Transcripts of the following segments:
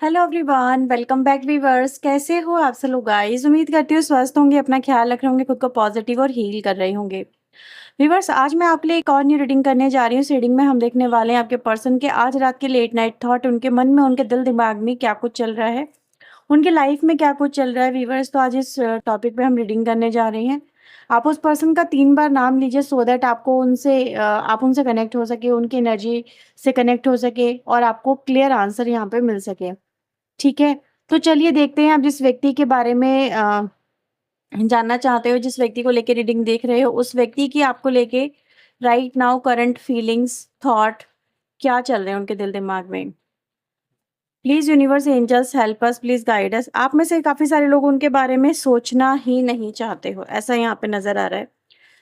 Hello everyone, welcome back viewers. कैसे हो आप सब लोग गाइस? उम्मीद करती हूँ स्वस्थ होंगे, अपना ख्याल रख रहे होंगे, खुद को पॉजिटिव और हील कर रहे होंगे। वीवर्स, आज मैं आपके लिए एक और न्यू रीडिंग करने जा रही हूँ। इस रीडिंग में हम देखने वाले हैं आपके पर्सन के आज रात के लेट नाइट थॉट, उनके मन में, उनके दिल दिमाग में क्या कुछ चल रहा है, उनके लाइफ में क्या कुछ चल रहा है। वीवर्स, तो आज इस टॉपिक पे हम रीडिंग करने जा रहे हैं। आप उस पर्सन का 3 बार नाम लीजिए सो दैट आपको उनसे आप उनसे कनेक्ट हो सके, उनकी एनर्जी से कनेक्ट हो सके और आपको क्लियर आंसर यहाँ पे मिल सके। ठीक है, तो चलिए देखते हैं आप जिस व्यक्ति के बारे में जानना चाहते हो, जिस व्यक्ति को लेके रीडिंग देख रहे हो, उस व्यक्ति की आपको लेके right now current feelings, thought क्या चल रहे हैं उनके दिल दिमाग में। Please universe, angels help us, please guide us. आप में से काफी सारे लोग उनके बारे में सोचना ही नहीं चाहते हो, ऐसा यहाँ पे नजर आ रहा है,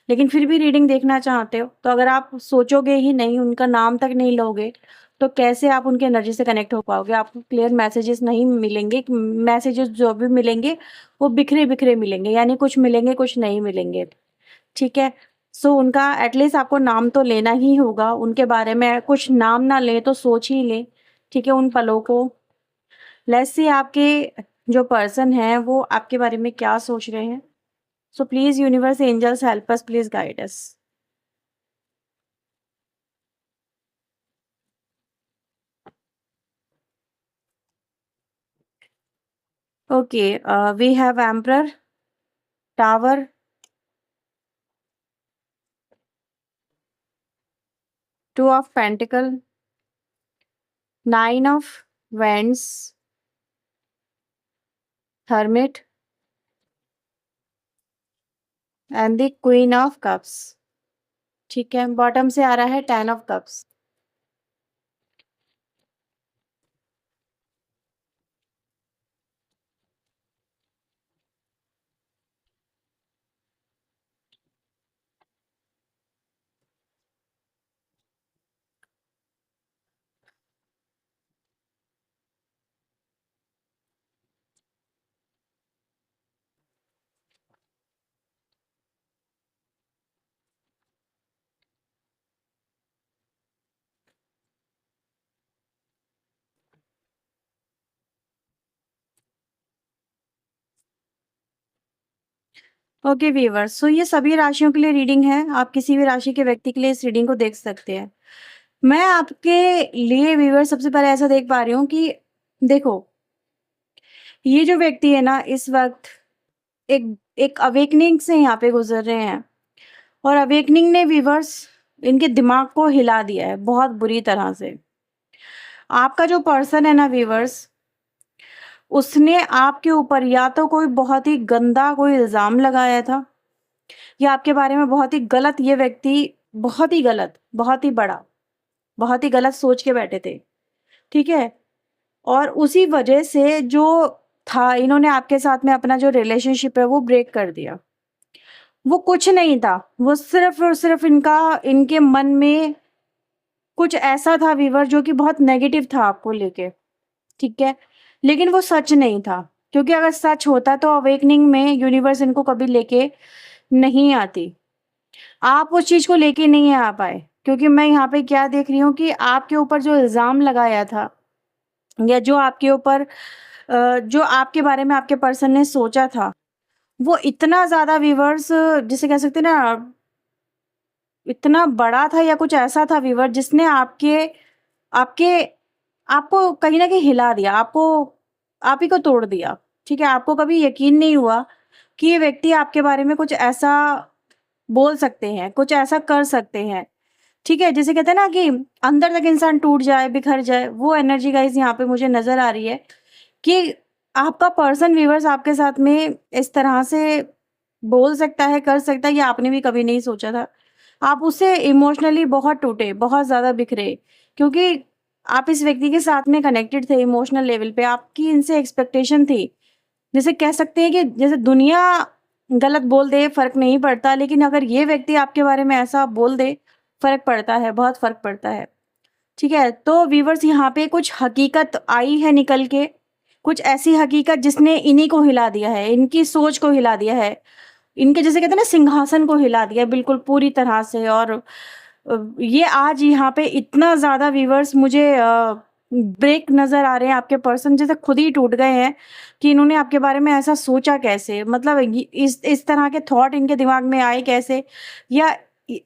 लेकिन फिर भी रीडिंग देखना चाहते हो। तो अगर आप सोचोगे ही नहीं, उनका नाम तक नहीं लोगे, तो कैसे आप उनकी एनर्जी से कनेक्ट हो पाओगे? आपको क्लियर मैसेजेस नहीं मिलेंगे। मैसेजेस जो भी मिलेंगे वो बिखरे बिखरे मिलेंगे, यानी कुछ मिलेंगे कुछ नहीं मिलेंगे। ठीक है, सो उनका एटलीस्ट आपको नाम तो लेना ही होगा। उनके बारे में कुछ नाम ना ले तो सोच ही ले। ठीक है, उन पलों को लेट्स सी आपके जो पर्सन है वो आपके बारे में क्या सोच रहे हैं। So please universe, angels help us, please guide us. Okay, we have Emperor, Tower, Two of Pentacle, Nine of Wands, Hermit, and the Queen of Cups. ठीक है, बॉटम से आ रहा है ten of cups. Okay viewers, so ये सभी राशियों के लिए रीडिंग है। आप किसी भी राशि के व्यक्ति के लिए इस रीडिंग को देख सकते हैं। मैं आपके लिए व्यूअर्स सबसे पहले ऐसा देख पा रही हूँ कि देखो, ये जो व्यक्ति है ना, इस वक्त एक एक अवेकनिंग से यहाँ पे गुजर रहे हैं, और अवेकनिंग ने व्यूअर्स इनके दिमाग को हिला दिया है बहुत बुरी तरह से। आपका जो पर्सन है ना व्यूअर्स, उसने आपके ऊपर या तो कोई बहुत ही गंदा कोई इल्जाम लगाया था, या आपके बारे में बहुत ही गलत, ये व्यक्ति बहुत ही गलत, बहुत ही बड़ा, बहुत ही गलत सोच के बैठे थे। ठीक है, और उसी वजह से जो था, इन्होंने आपके साथ में अपना जो रिलेशनशिप है वो ब्रेक कर दिया। वो कुछ नहीं था, वो सिर्फ और सिर्फ इनके मन में कुछ ऐसा था वीवर जो कि बहुत नेगेटिव था आपको लेके। ठीक है, लेकिन वो सच नहीं था, क्योंकि अगर सच होता तो अवेकनिंग में यूनिवर्स इनको कभी लेके नहीं आती। आप उस चीज को लेके नहीं आ पाए, क्योंकि मैं यहाँ पे क्या देख रही हूँ कि आपके ऊपर जो इल्जाम लगाया था, या जो आपके ऊपर जो आपके बारे में आपके पर्सन ने सोचा था, वो इतना ज्यादा व्यूवर्स, जिसे कह सकते हैं ना, इतना बड़ा था या कुछ ऐसा था व्यूवर, जिसने आपके आपके आपको कहीं ना कहीं हिला दिया, आपको आप ही को तोड़ दिया। ठीक है, आपको कभी यकीन नहीं हुआ कि ये व्यक्ति आपके बारे में कुछ ऐसा बोल सकते हैं, कुछ ऐसा कर सकते हैं। ठीक है, जिसे कहते हैं ना कि अंदर तक इंसान टूट जाए, बिखर जाए, वो एनर्जी गाइस यहाँ पे मुझे नजर आ रही है कि आपका पर्सन व्यूवर्स आपके साथ में इस तरह से बोल सकता है, कर सकता है, ये आपने भी कभी नहीं सोचा था। आप उससे इमोशनली बहुत टूटे, बहुत ज्यादा बिखरे, क्योंकि आप इस व्यक्ति के साथ में कनेक्टेड थे इमोशनल लेवल पे, आपकी इनसे एक्सपेक्टेशन थी। जैसे कह सकते हैं कि जैसे दुनिया गलत बोल दे फर्क नहीं पड़ता, लेकिन अगर ये व्यक्ति आपके बारे में ऐसा बोल दे, फर्क पड़ता है, बहुत फर्क पड़ता है। ठीक है, तो व्यूवर्स यहाँ पे कुछ हकीकत आई है निकल के, कुछ ऐसी हकीकत जिसने इन्हीं को हिला दिया है, इनकी सोच को हिला दिया है, इनके जैसे कहते हैं ना सिंहासन को हिला दिया बिल्कुल पूरी तरह से। और ये आज यहाँ पे इतना ज्यादा व्यूवर्स मुझे ब्रेक नज़र आ रहे हैं, आपके पर्सन जैसे खुद ही टूट गए हैं कि इन्होंने आपके बारे में ऐसा सोचा कैसे? मतलब ये इस तरह के थॉट इनके दिमाग में आए कैसे? या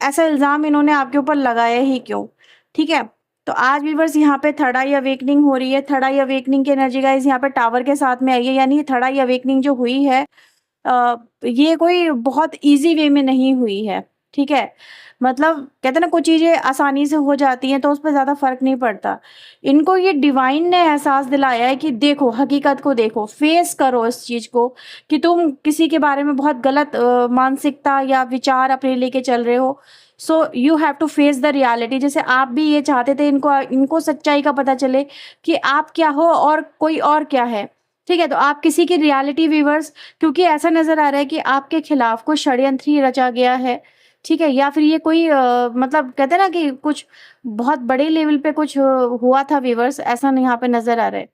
ऐसा इल्ज़ाम इन्होंने आपके ऊपर लगाया ही क्यों? ठीक है? तो आज व्यूअर्स यहाँ पे थर्ड आई अवेकनिंग हो रही है। थर्ड आई अवेकनिंग की एनर्जी गाइस यहाँ पे टावर के साथ में आई है, यानी थर्ड आई अवेकनिंग जो हुई है ये कोई बहुत ईज़ी वे में नहीं हुई है, ठीक है? मतलब कहते हैं ना कुछ चीज़ें आसानी से हो जाती हैं तो उस पे ज़्यादा फ़र्क नहीं पड़ता। इनको ये डिवाइन ने एहसास दिलाया है कि देखो, हकीकत को देखो, फेस करो इस चीज़ को कि तुम किसी के बारे में बहुत गलत मानसिकता या विचार अपने लेके चल रहे हो। So you have to face the reality. जैसे आप भी ये चाहते थे इनको इनको सच्चाई का पता चले कि आप क्या हो और कोई और क्या है। ठीक है? तो आप किसी की रियलिटी व्यूअर्स, क्योंकि ऐसा नज़र आ रहा है कि आपके खिलाफ कोई षड्यंत्र ही रचा गया है, ठीक है? या फिर ये कोई मतलब कहते हैं ना कि कुछ बहुत बड़े लेवल पे कुछ हुआ था व्यूअर्स, ऐसा न यहाँ पे नज़र आ रहा है।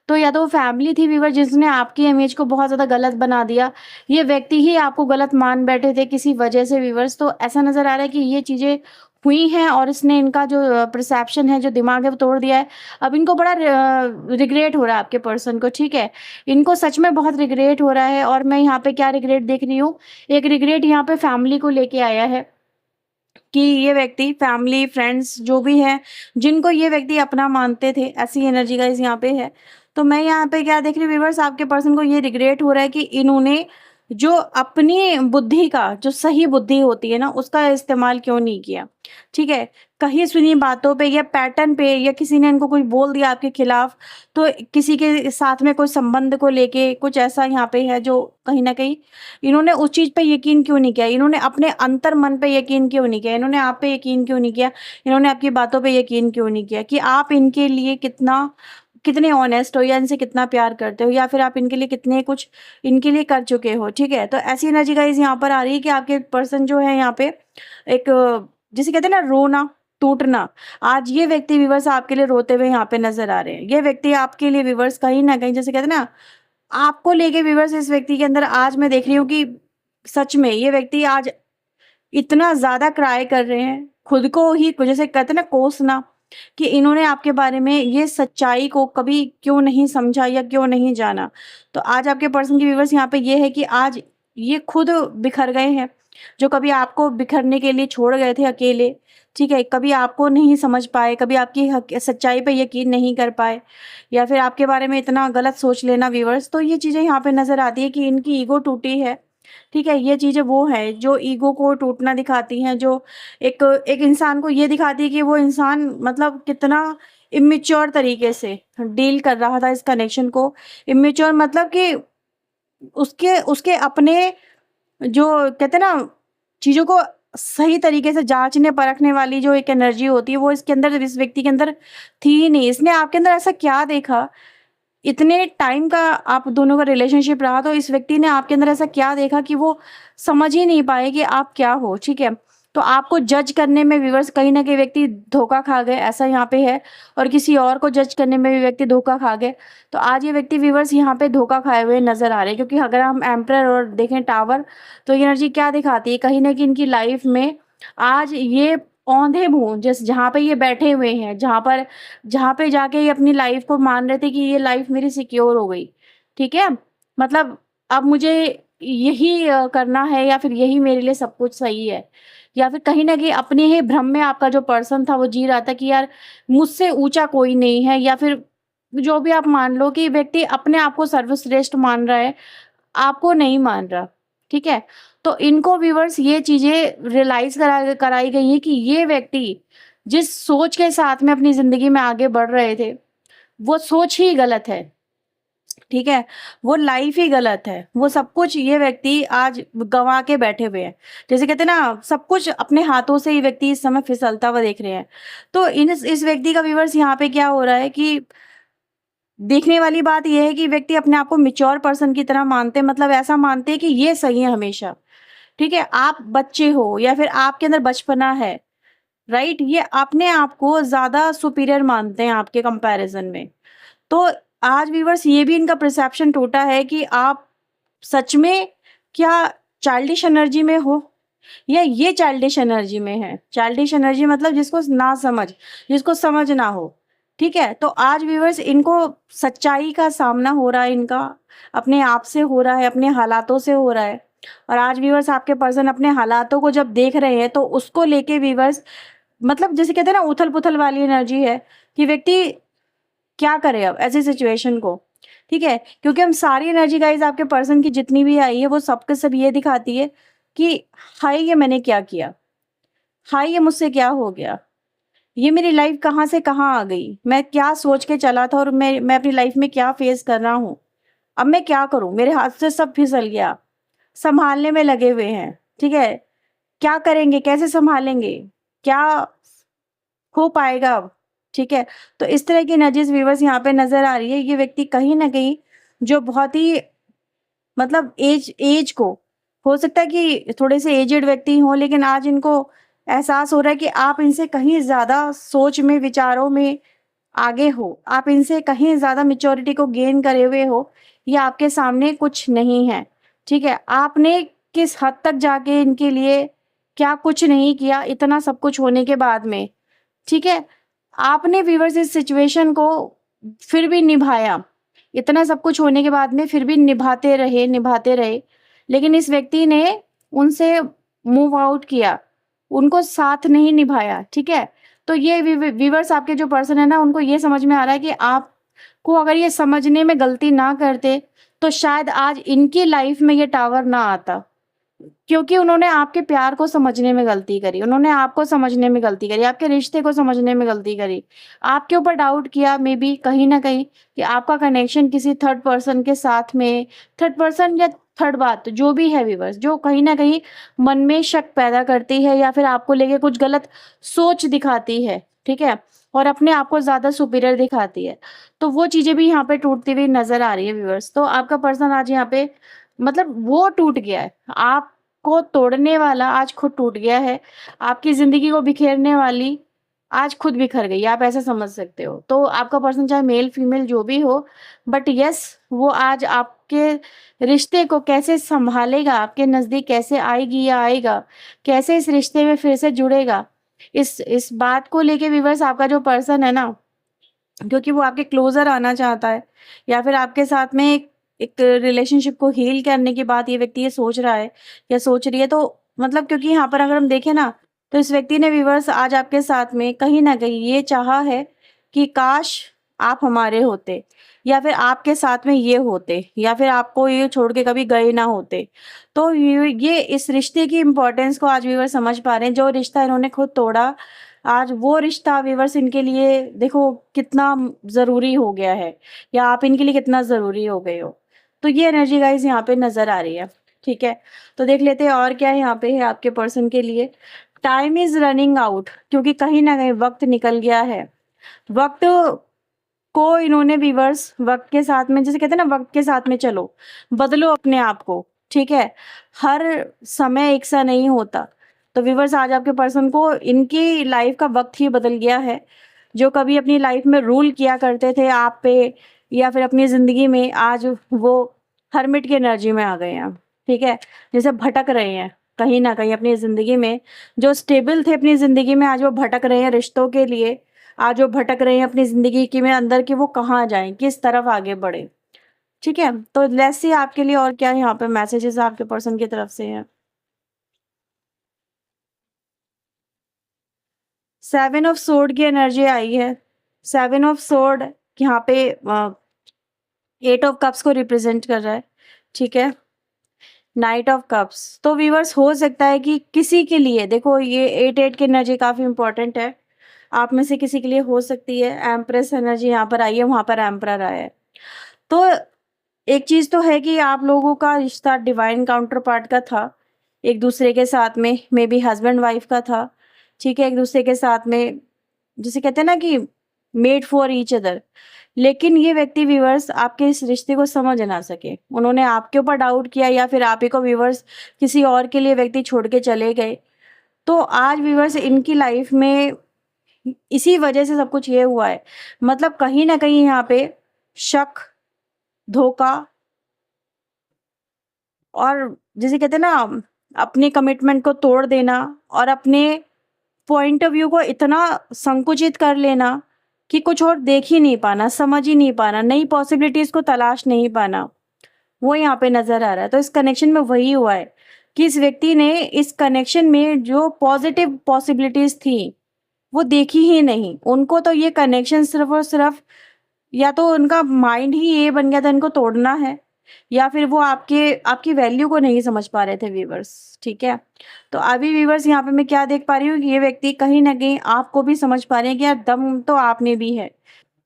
तो या तो वो फैमिली थी व्यूअर जिसने आपकी इमेज को बहुत ज़्यादा गलत बना दिया, ये व्यक्ति ही आपको गलत मान बैठे थे किसी वजह से व्यूअर्स। तो ऐसा नज़र आ रहा है कि ये चीज़ें हुई हैं और इसने इनका जो परसेप्शन है, जो दिमाग है वो तोड़ दिया है। अब इनको बड़ा रिग्रेट हो रहा है आपके पर्सन को, ठीक है? इनको सच में बहुत रिग्रेट हो रहा है और मैं यहाँ पे क्या रिग्रेट देख रही हूँ, एक रिग्रेट यहाँ पे फैमिली को लेके आया है कि ये व्यक्ति फैमिली, फ्रेंड्स जो भी हैं, जिनको ये व्यक्ति अपना मानते थे, ऐसी एनर्जी गाइस यहाँ पे है। तो मैं यहाँ पे क्या देख रही हूँ व्यूअर्स, आपके पर्सन को ये रिग्रेट हो रहा है कि इन्होंने जो अपनी बुद्धि का, जो सही बुद्धि होती है ना, उसका इस्तेमाल क्यों नहीं किया, ठीक है? कहीं सुनी बातों पे या पैटर्न पे या किसी ने इनको कुछ बोल दिया आपके खिलाफ, तो किसी के साथ में कोई संबंध को लेके कुछ ऐसा यहाँ पे है जो कहीं न कहीं इन्होंने उस चीज़ पे यकीन क्यों नहीं किया? इन्होंने अपने अंतर मन पे यकीन क्यों नहीं किया? इन्होंने आप पे यकीन क्यों नहीं किया? इन्होंने आपकी बातों पे यकीन क्यों नहीं किया कि आप इनके लिए कितने ऑनेस्ट हो या इनसे कितना प्यार करते हो या फिर आप इनके लिए कितने कुछ इनके लिए कर चुके हो, ठीक है? तो ऐसी एनर्जी गाइस यहाँ पर आ रही है कि आपके पर्सन जो है यहाँ पे एक जिसे कहते हैं ना रोना, टूटना, आज ये व्यक्ति व्यूअर्स आपके लिए रोते हुए यहाँ पे नज़र आ रहे हैं। ये व्यक्ति आपके लिए व्यूअर्स कहीं न कहीं जैसे कहते हैं ना, आपको लेके व्यूअर्स इस व्यक्ति के अंदर आज मैं देख रही हूँ कि सच में ये व्यक्ति आज इतना ज़्यादा क्राई कर रहे हैं, खुद को ही जैसे कहते हैं ना कोसना, कि इन्होंने आपके बारे में ये सच्चाई को कभी क्यों नहीं समझा या क्यों नहीं जाना। तो आज आपके पर्सन की व्यूअर्स यहाँ पे ये है कि आज ये खुद बिखर गए हैं, जो कभी आपको बिखरने के लिए छोड़ गए थे अकेले, ठीक है? कभी आपको नहीं समझ पाए, कभी आपकी सच्चाई पे यकीन नहीं कर पाए या फिर आपके बारे में इतना गलत सोच लेना व्यूअर्स। तो ये चीज़ें यहाँ पे नज़र आती है कि इनकी ईगो टूटी है, ठीक है? ये चीज़ें वो हैं जो ईगो को टूटना दिखाती हैं, जो एक एक इंसान को ये दिखाती है कि वो इंसान मतलब कितना इमैच्योर तरीके से डील कर रहा था इस कनेक्शन को। इमैच्योर मतलब कि उसके उसके अपने जो कहते हैं ना, चीज़ों को सही तरीके से जाँचने परखने वाली जो एक एनर्जी होती है, वो इसके अंदर, इस व्यक्ति के अंदर थी ही नहीं। इसने आपके अंदर ऐसा क्या देखा? इतने टाइम का आप दोनों का रिलेशनशिप रहा, तो इस व्यक्ति ने आपके अंदर ऐसा क्या देखा कि वो समझ ही नहीं पाए कि आप क्या हो, ठीक है? तो आपको जज करने में व्यूअर्स कहीं न कहीं व्यक्ति धोखा खा गए, ऐसा यहाँ पे है, और किसी और को जज करने में भी व्यक्ति धोखा खा गए। तो आज ये व्यक्ति व्यूअर्स यहाँ पे धोखा खाए हुए नज़र आ रहे हैं, क्योंकि अगर हम एम्परर और देखें टावर, तो ये एनर्जी क्या दिखाती है? कहीं न कहीं इनकी लाइफ में आज ये औंधे-मुँह जिस जहाँ पे ये बैठे हुए हैं, जहाँ पे जाके ये अपनी लाइफ को मान रहे थे कि ये लाइफ मेरी सिक्योर हो गई, ठीक है? मतलब अब मुझे यही करना है या फिर यही मेरे लिए सब कुछ सही है। या फिर कहीं न कहीं अपने ही भ्रम में आपका जो पर्सन था वो जी रहा था कि यार मुझसे ऊँचा कोई नहीं है, या फिर जो भी आप मान लो कि व्यक्ति अपने आप को सर्वश्रेष्ठ मान रहा है, आपको नहीं मान रहा, ठीक है? तो इनको व्यूअर्स ये चीज़ें रियलाइज़ कराई गई हैं कि ये व्यक्ति जिस सोच के साथ में अपनी ज़िंदगी में आगे बढ़ रहे थे, वो सोच ही गलत है, ठीक है? वो लाइफ़ ही गलत है। वो सब कुछ ये व्यक्ति आज गँवा के बैठे हुए हैं। जैसे कहते हैं ना, सब कुछ अपने हाथों से ये व्यक्ति इस समय फिसलता हुआ देख रहे हैं। तो इस व्यक्ति का व्यूअर्स यहाँ पे क्या हो रहा है कि देखने वाली बात ये है कि व्यक्ति अपने आप को मैच्योर पर्सन की तरह मानते हैं, मतलब ऐसा मानते हैं कि ये सही है हमेशा, ठीक है? आप बच्चे हो या फिर आपके अंदर बचपना है, राइट? ये अपने आप को ज़्यादा सुपीरियर मानते हैं आपके कंपैरिज़न में। तो आज व्यूअर्स ये भी इनका परसेप्शन टूटा है कि आप सच में क्या चाइल्डिश एनर्जी में हो या ये चाइल्डिश एनर्जी में है। चाइल्डिश एनर्जी मतलब जिसको ना समझ, जिसको समझ ना हो, ठीक है? तो आज व्यूअर्स इनको सच्चाई का सामना हो रहा है, इनका अपने आप से हो रहा है, अपने हालातों से हो रहा है। और आज व्यूअर्स आपके पर्सन अपने हालातों को जब देख रहे हैं तो उसको लेके व्यूअर्स मतलब जैसे कहते हैं ना उथल-पुथल वाली एनर्जी है कि व्यक्ति क्या करे अब ऐसी सिचुएशन को, ठीक है? क्योंकि हम सारी एनर्जी गाइज़ आपके पर्सन की जितनी भी आई है वो सब के सब ये दिखाती है कि हाय ये मैंने क्या किया? हाय ये मुझसे क्या हो गया? ये मेरी लाइफ कहाँ से कहाँ आ गई? मैं क्या सोच के चला था और मैं अपनी लाइफ में क्या फेस कर रहा हूँ? अब मैं क्या करूँ? मेरे हाथ से सब फिसल गया। सँभालने में लगे हुए हैं, ठीक है? क्या करेंगे? कैसे सँभालेंगे? क्या हो पाएगा अब? ठीक है? तो इस तरह की एनर्जीज़ व्यूअर्स यहाँ पे नज़र आ रही है। ये व्यक्ति कहीं न कहीं जो बहुत ही मतलब ऐज को हो सकता है कि थोड़े से एजेड व्यक्ति हों, लेकिन आज इनको एहसास हो रहा है कि आप इनसे कहीं ज़्यादा सोच में, विचारों में आगे हो। आप इनसे कहीं ज़्यादा मैच्योरिटी को गेन करे हुए हो, ये आपके सामने कुछ नहीं है, ठीक है? आपने किस हद तक जाके इनके लिए क्या कुछ नहीं किया, इतना सब कुछ होने के बाद में, ठीक है? आपने व्यूअर्स इस सिचुएशन को फिर भी निभाया। इतना सब कुछ होने के बाद में फिर भी निभाते रहे। लेकिन इस व्यक्ति ने उनसे मूव आउट किया, उनको साथ नहीं निभाया, ठीक है? तो ये व्यूअर्स आपके जो पर्सन है ना, उनको ये समझ में आ रहा है कि आपको अगर ये समझने में गलती ना करते, तो शायद आज इनकी लाइफ में ये टावर ना आता। क्योंकि उन्होंने आपके प्यार को समझने में गलती करी, उन्होंने आपको समझने में गलती करी, आपके रिश्ते को समझने में गलती करी। आपके ऊपर डाउट किया मे बी कहीं न कहीं कि आपका कनेक्शन किसी थर्ड पर्सन के साथ में थर्ड पर्सन या थर्ड बात जो भी है व्यूअर्स, जो कहीं न कहीं मन में शक पैदा करती है या फिर आपको लेके कुछ गलत सोच दिखाती है, ठीक है? और अपने आप को ज़्यादा सुपीरियर दिखाती है। तो वो चीज़ें भी यहाँ पे टूटती हुई नज़र आ रही है व्यूअर्स। तो आपका पर्सन आज यहाँ पे मतलब वो टूट गया है। आपको तोड़ने वाला आज खुद टूट गया है। आपकी ज़िंदगी को बिखेरने वाली आज खुद बिखर गई, आप ऐसा समझ सकते हो। तो आपका पर्सन चाहे मेल फीमेल जो भी हो, बट येस वो आज आपके रिश्ते को कैसे सँभालेगा, आपके नज़दीक कैसे आएगी या आएगा, कैसे इस रिश्ते में फिर से जुड़ेगा, इस बात को लेके व्यूअर्स आपका जो पर्सन है ना, क्योंकि वो आपके क्लोज़र आना चाहता है या फिर आपके साथ में एक रिलेशनशिप को हील करने की बात ये व्यक्ति ये सोच रहा है या सोच रही है। तो मतलब क्योंकि यहाँ पर अगर हम देखें ना, तो इस व्यक्ति ने व्यूअर्स आज आपके साथ में कहीं न कहीं ये चाहा है कि काश आप हमारे होते या फिर आपके साथ में ये होते या फिर आपको ये छोड़ के कभी गए ना होते। तो ये इस रिश्ते की इम्पोर्टेंस को आज व्यूअर्स समझ पा रहे हैं। जो रिश्ता इन्होंने खुद तोड़ा, आज वो रिश्ता व्यूअर्स इनके लिए देखो कितना ज़रूरी हो गया है या आप इनके लिए कितना ज़रूरी हो गए हो। तो ये एनर्जी गाइज़ यहाँ पे नज़र आ रही है, ठीक है? तो देख लेते हैं और क्या यहाँ पे है आपके पर्सन के लिए। टाइम इज़ रनिंग आउट क्योंकि कहीं न कहीं वक़्त निकल गया है। वक़्त को इन्होंने व्यूअर्स वक़्त के साथ में जैसे कहते हैं ना वक़्त के साथ में चलो, बदलो अपने आप को, ठीक है? हर समय एक सा नहीं होता। तो व्यूअर्स आज आपके पर्सन को इनकी लाइफ़ का वक़्त ही बदल गया है। जो कभी अपनी लाइफ़ में रूल किया करते थे आप पे या फिर अपनी ज़िंदगी में आज वो हर्मिट की एनर्जी में आ गए हैं, ठीक है? जैसे भटक रहे हैं कहीं न कहीं अपनी ज़िंदगी में, जो स्टेबल थे अपनी ज़िंदगी में आज वो भटक रहे हैं रिश्तों के लिए। आज वो भटक रहे हैं अपनी ज़िंदगी की में अंदर कि वो कहाँ जाएँ, किस तरफ आगे बढ़ें, ठीक है? तो लेट्स सी आपके लिए और क्या यहाँ पे मैसेजेस आपके पर्सन की तरफ से हैं। 7 ऑफ सोर्ड की एनर्जी आई है। 7 ऑफ सोर्ड यहाँ पे 8 ऑफ कप्स को रिप्रेज़ेंट कर रहा है, ठीक है? नाइट ऑफ कप्स तो व्यूअर्स हो सकता है कि किसी के लिए देखो ये 8-8 की एनर्जी काफ़ी इम्पोर्टेंट है। आप में से किसी के लिए हो सकती है। एम्प्रेस एनर्जी यहाँ पर आई है, वहाँ पर एम्परर आया है। तो एक चीज़ तो है कि आप लोगों का रिश्ता डिवाइन काउंटर पार्ट का था, एक-दूसरे के साथ में मे बी हस्बैंड वाइफ का था, ठीक है? एक-दूसरे के साथ में जिसे कहते हैं ना कि मेड फॉर ईच अदर। लेकिन ये व्यक्ति व्यूअर्स आपके इस रिश्ते को समझ ना सके। उन्होंने आपके ऊपर डाउट किया या फिर आप ही को व्यूअर्स किसी और के लिए व्यक्ति छोड़ के चले गए। तो आज व्यूअर्स इनकी लाइफ में इसी वजह से सब कुछ ये हुआ है। मतलब कहीं न कहीं यहाँ पे शक, धोखा और जिसे कहते हैं ना अपने कमिटमेंट को तोड़ देना और अपने पॉइंट ऑफ व्यू को इतना संकुचित कर लेना कि कुछ और देख ही नहीं पाना, समझ ही नहीं पाना, नई पॉसिबिलिटीज़ को तलाश नहीं पाना, वो यहाँ पे नज़र आ रहा है। तो इस कनेक्शन में वही हुआ है कि इस व्यक्ति ने इस कनेक्शन में जो पॉजिटिव पॉसिबिलिटीज़ थी, वो देखी ही नहीं। उनको तो ये कनेक्शन सिर्फ़ और सिर्फ़ या तो उनका माइंड ही ये बन गया था इनको तोड़ना है, या फिर वो आपकी वैल्यू को नहीं समझ पा रहे थे व्यूअर्स, ठीक है? तो अभी व्यूअर्स यहाँ पे मैं क्या देख पा रही हूँ कि ये व्यक्ति कहीं न कहीं आपको भी समझ पा रहे हैं कि यार दम तो आप में भी है,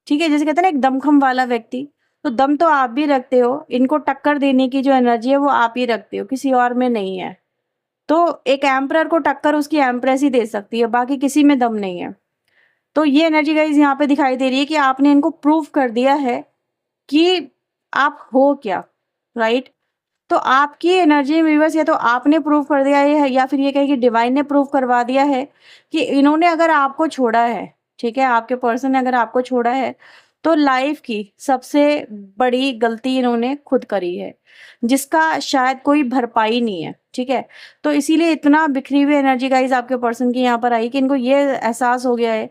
ठीक है? जैसे कहते हैं ना एक दमखम वाला व्यक्ति, तो दम तो आप भी रखते हो, इनको टक्कर देने की जो एनर्जी है वो आप ही रखते हो, किसी और में नहीं है। तो एक एम्परर को टक्कर उसकी एम्प्रेस ही दे सकती है, बाकी किसी में दम नहीं है। तो ये एनर्जी गाइज़ यहाँ पे दिखाई दे रही है कि आपने इनको प्रूव कर दिया है कि आप हो क्या, राइट? तो आपकी एनर्जी व्यूअर्स या तो आपने प्रूव कर दिया है या फिर ये कहें कि डिवाइन ने प्रूव करवा दिया है कि इन्होंने अगर आपको छोड़ा है, ठीक है? आपके पर्सन ने अगर आपको छोड़ा है, तो लाइफ़ की सबसे बड़ी गलती इन्होंने खुद करी है, जिसका शायद कोई भरपाई नहीं है, ठीक है? तो इसीलिए इतना बिखरी हुई एनर्जी गाइज़ आपके पर्सन की यहाँ पर आई कि इनको ये एहसास हो गया है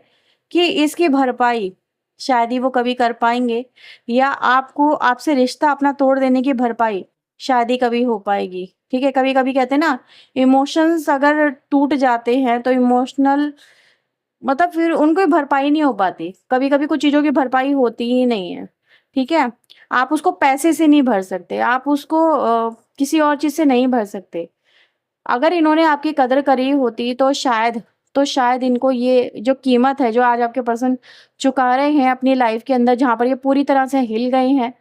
कि इसकी भरपाई शायद ही वो कभी कर पाएँगे, या आपको आपसे रिश्ता अपना तोड़ देने की भरपाई शायद ही कभी हो पाएगी, ठीक है? कभी-कभी कहते हैं ना, इमोशंस अगर टूट जाते हैं तो इमोशनल मतलब फिर उनकी भरपाई नहीं हो पाती। कभी-कभी कुछ चीज़ों की भरपाई होती ही नहीं है, ठीक है? आप उसको पैसे से नहीं भर सकते, आप उसको किसी और चीज़ से नहीं भर सकते। अगर इन्होंने आपकी कदर करी होती तो शायद इनको ये जो कीमत है, जो आज आपके पर्सन चुका रहे हैं अपनी लाइफ़ के अंदर, जहाँ पर ये पूरी तरह से हिल गए हैं,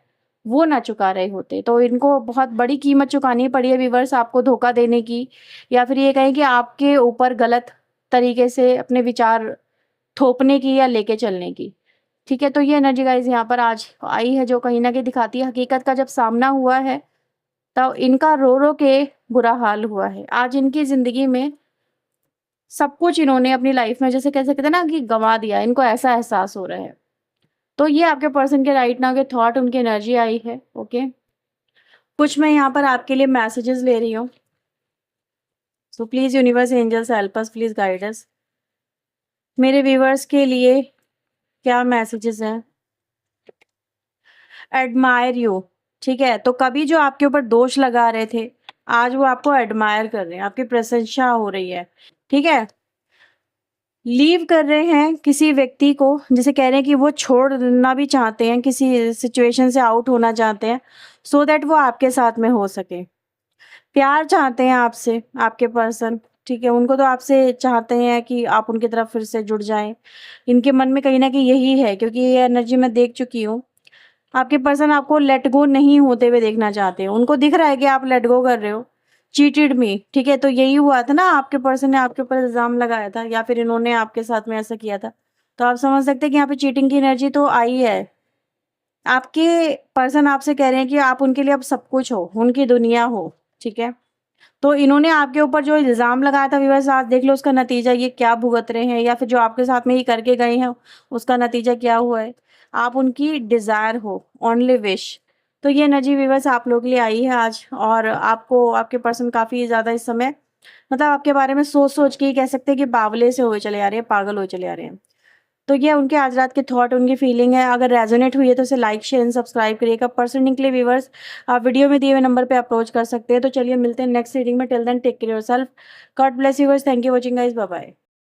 वो ना चुका रहे होते। तो इनको बहुत बड़ी कीमत चुकानी पड़ी है व्यूअर्स आपको धोखा देने की, या फिर ये कहें कि आपके ऊपर गलत तरीके से अपने विचार थोपने की या लेके चलने की। ठीक है? तो ये एनर्जी गाइज़ यहाँ पर आज आई है, जो कहीं न कहीं दिखाती है हकीकत का जब सामना हुआ है, तब इनका रो-रो के बुरा हाल हुआ है। आज इनकी ज़िंदगी में सब कुछ इन्होंने अपनी लाइफ़ में जैसे कह सकते हैं ना कि गँवा दिया, इनको ऐसा एहसास हो रहा है। तो ये आपके पर्सन के राइट नाउ के थॉट, उनकी एनर्जी आई है, ओके? कुछ मैं यहाँ पर आपके लिए मैसेजेस ले रही हूँ। So please universe, angels help us, please guide us. मेरे व्यूअर्स के लिए क्या मैसेजेस हैं? एडमायर यू, ठीक है? तो कभी जो आपके ऊपर दोष लगा रहे थे, आज वो आपको एडमायर कर रहे हैं, आपकी प्रशंसा हो रही है, ठीक है? लीव कर रहे हैं किसी व्यक्ति को, जिसे कह रहे हैं कि वो छोड़ना भी चाहते हैं, किसी सिचुएशन से आउट होना चाहते हैं, सो दैट वो आपके साथ में हो सके। प्यार चाहते हैं आपसे, आपके पर्सन, ठीक है? उनको तो आपसे चाहते हैं कि आप उनकी तरफ फिर से जुड़ जाएँ। इनके मन में कहीं न कहीं यही है, क्योंकि ये एनर्जी मैं देख चुकी हूँ। आपके पर्सन आपको लेट गो नहीं होते हुए देखना चाहते हैं। उनको दिख रहा है कि आप लेट गो कर रहे हो, चीटेड मी, ठीक है? तो यही हुआ था ना, आपके पर्सन ने आपके ऊपर इल्ज़ाम लगाया था या फिर इन्होंने आपके साथ में ऐसा किया था। तो आप समझ सकते हैं कि यहाँ पे चीटिंग की एनर्जी तो आई है। आपके पर्सन आपसे कह रहे हैं कि आप उनके लिए अब सब कुछ हो, उनकी दुनिया हो, ठीक है? तो इन्होंने आपके ऊपर जो इल्ज़ाम लगाया था व्यूअर्स, आज देख लो उसका नतीजा ये क्या भुगत रहे हैं, या फिर जो आपके साथ में ये करके गए हैं, उसका नतीजा क्या हुआ है। आप उनकी डिज़ायर हो, ओनली विश। तो ये एनर्जी व्यूअर्स आप लोगों के लिए आई है आज, और आपको आपके पर्सन काफ़ी ज़्यादा इस समय मतलब आपके बारे में सोच-सोच के ही कह सकते हैं कि बावले से हुए चले आ रहे हैं, पागल हुए चले आ रहे हैं। तो ये उनके आज रात के थॉट, उनकी फीलिंग है। अगर रेजोनेट हुई है तो इसे लाइक, शेयर एंड सब्सक्राइब करिएगा। पर्सनली के लिए व्यूअर्स आप वीडियो में दिए हुए नंबर पे अप्रोच कर सकते हैं। तो चलिए मिलते हैं नेक्स्ट रीडिंग में। Till then take care yourself. God bless you guys. Thank you watching guys. Bye bye.